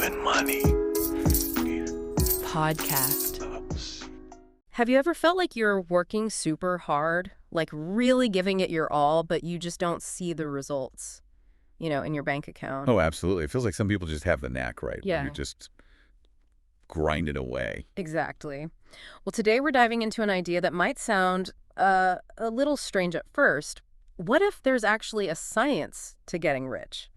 Open money. Podcast. Have you ever felt like you're working super hard, like really giving it your all, but you just don't see the results, in your bank account? Oh, absolutely. It feels like some people just have the knack, right? Where Yeah. you're just grinding away. Exactly. Well, today we're diving into an idea that might sound a little strange at first. What if there's actually a science to getting rich?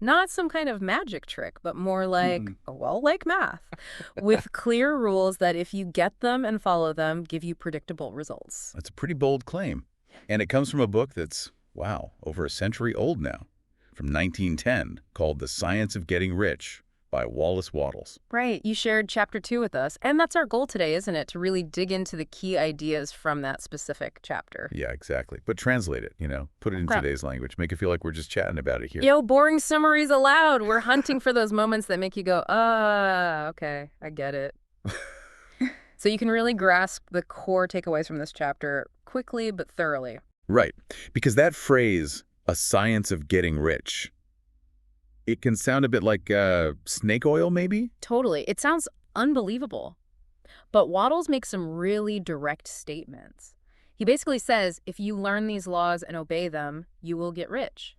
Not some kind of magic trick, but more like, like math, with clear rules that if you get them and follow them, give you predictable results. That's a pretty bold claim. And it comes from a book that's, over a century old now, from 1910, called The Science of Getting Rich by Wattles. Right. You shared chapter 2 with us. And that's our goal today, isn't it? To really dig into the key ideas from that specific chapter. Yeah, exactly. But translate it, put it in today's language. Make it feel like we're just chatting about it here. Yo, boring summaries allowed. We're hunting for those moments that make you go, okay, I get it. So you can really grasp the core takeaways from this chapter quickly but thoroughly. Right. Because that phrase, a science of getting rich, it can sound a bit like snake oil, maybe? Totally. It sounds unbelievable. But Wattles makes some really direct statements. He basically says, if you learn these laws and obey them, you will get rich.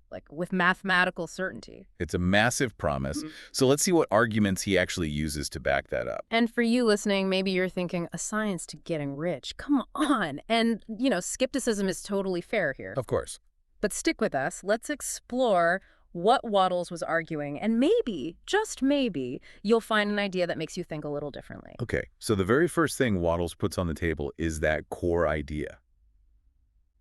Like with mathematical certainty. It's a massive promise. So let's see what arguments he actually uses to back that up. And for you listening, maybe you're thinking, a science to getting rich? Come on. And, skepticism is totally fair here. Of course. But stick with us. Let's explore what Wattles was arguing, and maybe, just maybe, you'll find an idea that makes you think a little differently. Okay, so the very first thing Wattles puts on the table is that core idea.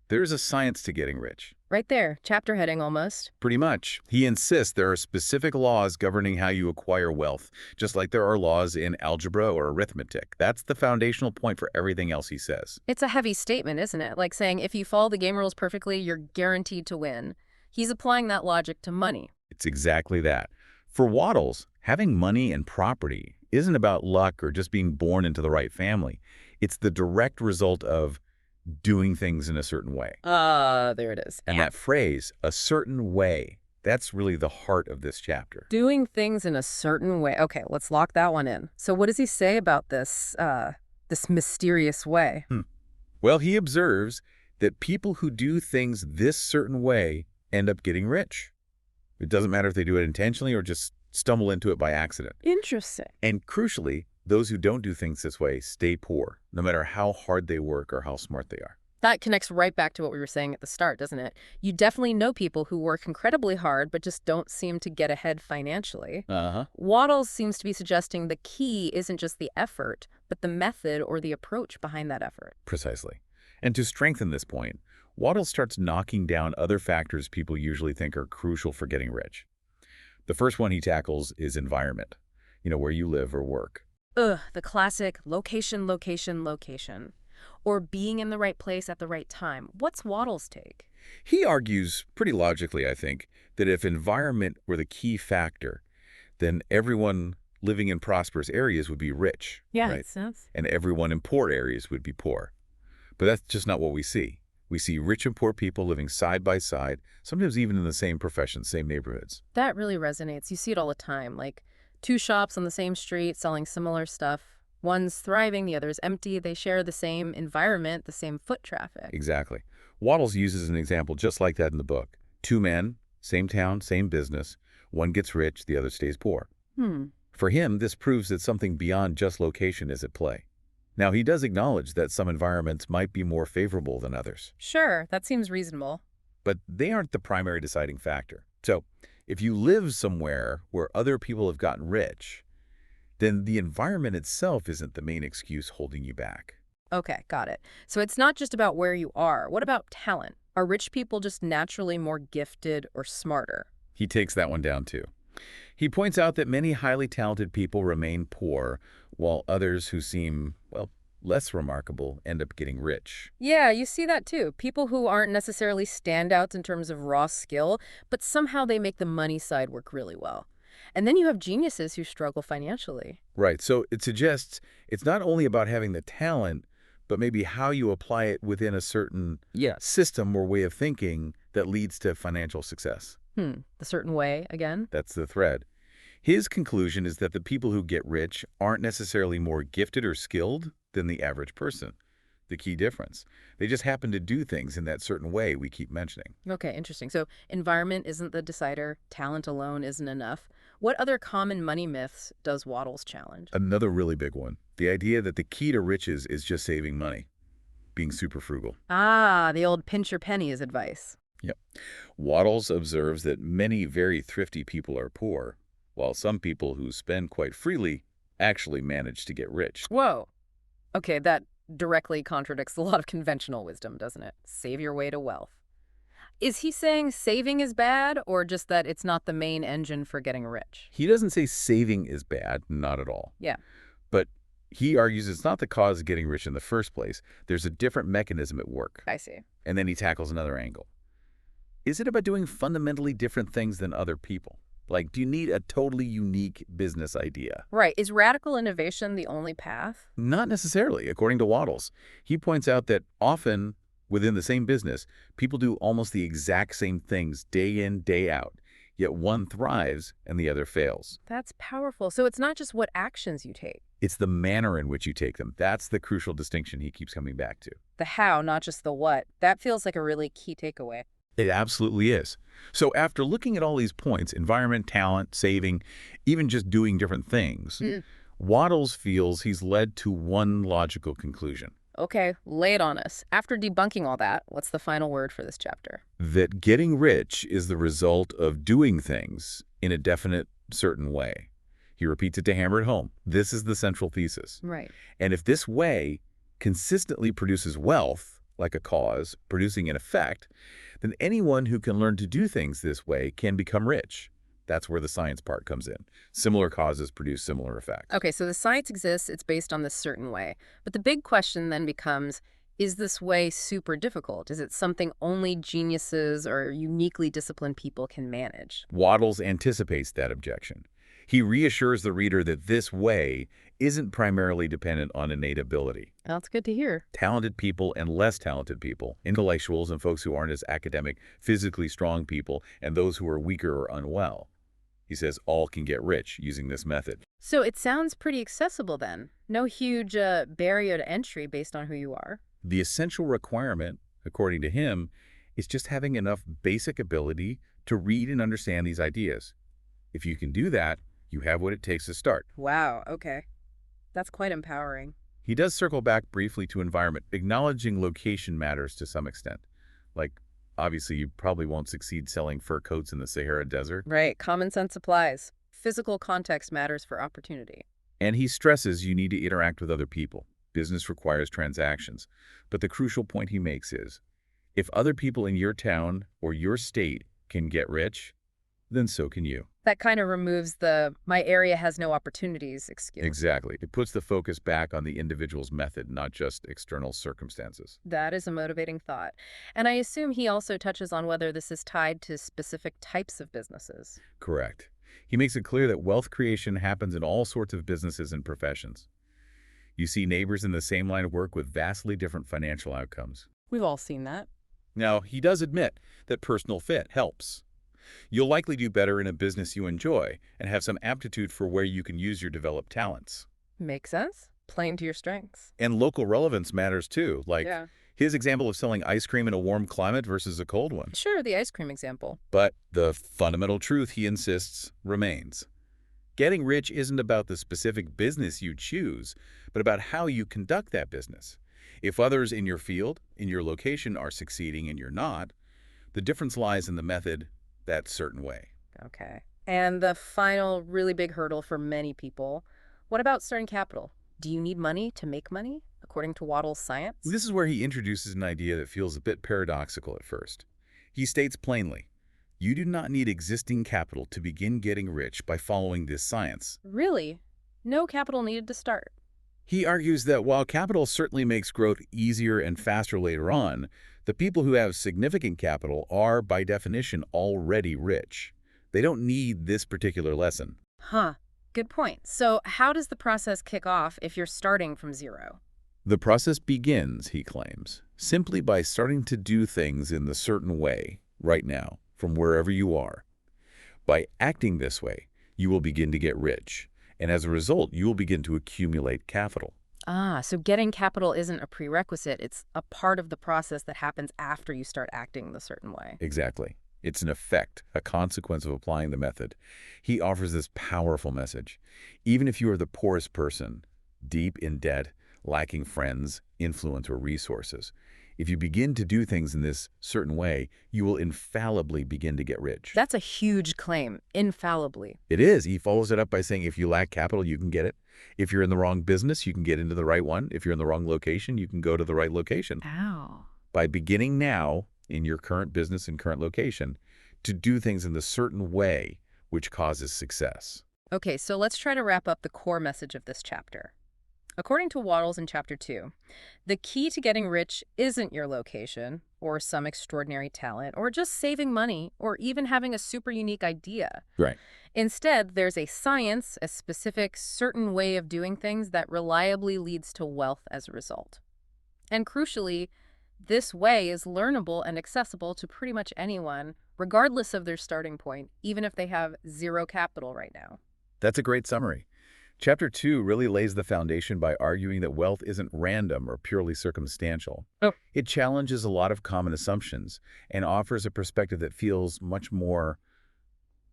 There's a science to getting rich. Right there, chapter heading almost. Pretty much. He insists there are specific laws governing how you acquire wealth, just like there are laws in algebra or arithmetic. That's the foundational point for everything else he says. It's a heavy statement, isn't it? Like saying if you follow the game rules perfectly, you're guaranteed to win. He's applying that logic to money. It's exactly that. For Wattles, having money and property isn't about luck or just being born into the right family. It's the direct result of doing things in a certain way. There it is. And that phrase, a certain way, that's really the heart of this chapter. Doing things in a certain way. Okay, let's lock that one in. So what does he say about this mysterious way? Well, he observes that people who do things this certain way end up getting rich. It doesn't matter if they do it intentionally or just stumble into it by accident. Interesting. And crucially, those who don't do things this way stay poor, no matter how hard they work or how smart they are. That connects right back to what we were saying at the start, doesn't it? You definitely know people who work incredibly hard but just don't seem to get ahead financially. Wattles seems to be suggesting the key isn't just the effort, but the method or the approach behind that effort. Precisely. And to strengthen this point, Wattles starts knocking down other factors people usually think are crucial for getting rich. The first one he tackles is environment, where you live or work. The classic location, location, location. Or being in the right place at the right time. What's Wattles' take? He argues, pretty logically, I think, that if environment were the key factor, then everyone living in prosperous areas would be rich. Yeah, right? makes sense. And everyone in poor areas would be poor. But that's just not what we see. We see rich and poor people living side by side, sometimes even in the same profession, same neighborhoods. That really resonates. You see it all the time, like two shops on the same street selling similar stuff. One's thriving, the other's empty. They share the same environment, the same foot traffic. Exactly. Wattles uses an example just like that in the book. Two men, same town, same business. One gets rich, the other stays poor. For him, this proves that something beyond just location is at play. Now, he does acknowledge that some environments might be more favorable than others. Sure, that seems reasonable. But they aren't the primary deciding factor. So, if you live somewhere where other people have gotten rich, then the environment itself isn't the main excuse holding you back. Okay, got it. So it's not just about where you are. What about talent? Are rich people just naturally more gifted or smarter? He takes that one down too. He points out that many highly talented people remain poor, while others who seem, less remarkable end up getting rich. Yeah, you see that too. People who aren't necessarily standouts in terms of raw skill, but somehow they make the money side work really well. And then you have geniuses who struggle financially. Right, so it suggests it's not only about having the talent, but maybe how you apply it within a certain system or way of thinking that leads to financial success. The certain way, again? That's the thread. His conclusion is that the people who get rich aren't necessarily more gifted or skilled than the average person. The key difference. They just happen to do things in that certain way we keep mentioning. Okay, interesting. So environment isn't the decider. Talent alone isn't enough. What other common money myths does Wattles challenge? Another really big one. The idea that the key to riches is just saving money, being super frugal. Ah, the old pinch your pennies advice. Yep. Wattles observes that many very thrifty people are poor, while some people who spend quite freely actually manage to get rich. Whoa. Okay, that directly contradicts a lot of conventional wisdom, doesn't it? Save your way to wealth. Is he saying saving is bad, or just that it's not the main engine for getting rich? He doesn't say saving is bad, not at all. Yeah. But he argues it's not the cause of getting rich in the first place. There's a different mechanism at work. I see. And then he tackles another angle. Is it about doing fundamentally different things than other people? Like, do you need a totally unique business idea? Right. Is radical innovation the only path? Not necessarily, according to Wattles. He points out that often within the same business, people do almost the exact same things day in, day out, yet one thrives and the other fails. That's powerful. So it's not just what actions you take. It's the manner in which you take them. That's the crucial distinction he keeps coming back to. The how, not just the what. That feels like a really key takeaway. It absolutely is. So after looking at all these points, environment, talent, saving, even just doing different things, Wattles feels he's led to one logical conclusion. Okay, lay it on us. After debunking all that, what's the final word for this chapter? That getting rich is the result of doing things in a definite, certain way. He repeats it to hammer it home. This is the central thesis. Right. And if this way consistently produces wealth, like a cause, producing an effect, then anyone who can learn to do things this way can become rich. That's where the science part comes in. Similar causes produce similar effects. Okay, so the science exists, it's based on this certain way. But the big question then becomes, is this way super difficult? Is it something only geniuses or uniquely disciplined people can manage? Wattles anticipates that objection. He reassures the reader that this way isn't primarily dependent on innate ability. That's good to hear. Talented people and less talented people, intellectuals and folks who aren't as academic, physically strong people, and those who are weaker or unwell. He says all can get rich using this method. So it sounds pretty accessible then. No huge barrier to entry based on who you are. The essential requirement, according to him, is just having enough basic ability to read and understand these ideas. If you can do that, you have what it takes to start. Wow, okay. That's quite empowering. He does circle back briefly to environment, acknowledging location matters to some extent. Like, obviously, you probably won't succeed selling fur coats in the Sahara Desert. Right, common sense applies. Physical context matters for opportunity. And he stresses you need to interact with other people. Business requires transactions. But the crucial point he makes is, if other people in your town or your state can get rich, then so can you. That kind of removes the "my area has no opportunities" excuse. Exactly. It puts the focus back on the individual's method, not just external circumstances. That is a motivating thought. And I assume he also touches on whether this is tied to specific types of businesses. Correct. He makes it clear that wealth creation happens in all sorts of businesses and professions. You see neighbors in the same line of work with vastly different financial outcomes. We've all seen that. Now, he does admit that personal fit helps. You'll likely do better in a business you enjoy and have some aptitude for where you can use your developed talents. Makes sense. Playing to your strengths. And local relevance matters too, like his example of selling ice cream in a warm climate versus a cold one. Sure, the ice cream example. But the fundamental truth, he insists, remains. Getting rich isn't about the specific business you choose, but about how you conduct that business. If others in your field, in your location, are succeeding and you're not, the difference lies in the method, that certain way. Okay. And the final really big hurdle for many people, what about starting capital? Do you need money to make money, according to Wattles' science? This is where he introduces an idea that feels a bit paradoxical at first. He states plainly, you do not need existing capital to begin getting rich by following this science. Really? No capital needed to start? He argues that while capital certainly makes growth easier and faster later on, the people who have significant capital are, by definition, already rich. They don't need this particular lesson. Huh. Good point. So how does the process kick off if you're starting from zero? The process begins, he claims, simply by starting to do things in the certain way, right now, from wherever you are. By acting this way, you will begin to get rich. And as a result, you will begin to accumulate capital. Ah, so getting capital isn't a prerequisite. It's a part of the process that happens after you start acting the certain way. Exactly. It's an effect, a consequence of applying the method. He offers this powerful message. Even if you are the poorest person, deep in debt, lacking friends, influence, or resources, if you begin to do things in this certain way, you will infallibly begin to get rich. That's a huge claim, infallibly. It is. He follows it up by saying if you lack capital, you can get it. If you're in the wrong business, you can get into the right one. If you're in the wrong location, you can go to the right location. Ow. By beginning now in your current business and current location to do things in the certain way which causes success. Okay, so let's try to wrap up the core message of this chapter. According to Wattles in Chapter 2, the key to getting rich isn't your location, or some extraordinary talent, or just saving money, or even having a super unique idea. Right. Instead, there's a science, a specific, certain way of doing things that reliably leads to wealth as a result. And crucially, this way is learnable and accessible to pretty much anyone, regardless of their starting point, even if they have zero capital right now. That's a great summary. Chapter 2 really lays the foundation by arguing that wealth isn't random or purely circumstantial. Oh. It challenges a lot of common assumptions and offers a perspective that feels much more,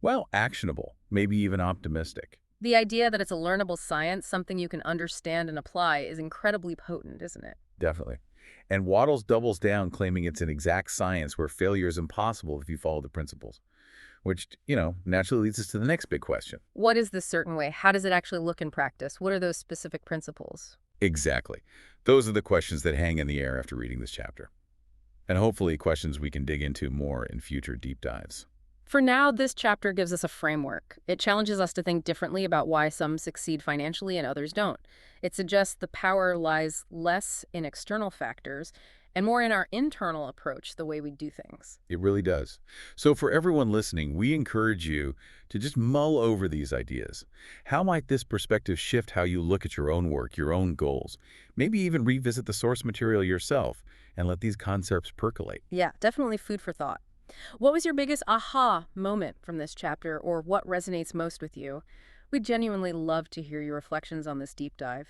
well, actionable, maybe even optimistic. The idea that it's a learnable science, something you can understand and apply, is incredibly potent, isn't it? Definitely. And Wattles doubles down, claiming it's an exact science where failure is impossible if you follow the principles. Which, naturally leads us to the next big question. What is this certain way? How does it actually look in practice? What are those specific principles? Exactly. Those are the questions that hang in the air after reading this chapter. And hopefully questions we can dig into more in future deep dives. For now, this chapter gives us a framework. It challenges us to think differently about why some succeed financially and others don't. It suggests the power lies less in external factors and more in our internal approach, the way we do things. It really does. So for everyone listening, we encourage you to just mull over these ideas. How might this perspective shift how you look at your own work, your own goals? Maybe even revisit the source material yourself and let these concepts percolate. Yeah, definitely food for thought. What was your biggest aha moment from this chapter, or what resonates most with you? We'd genuinely love to hear your reflections on this deep dive.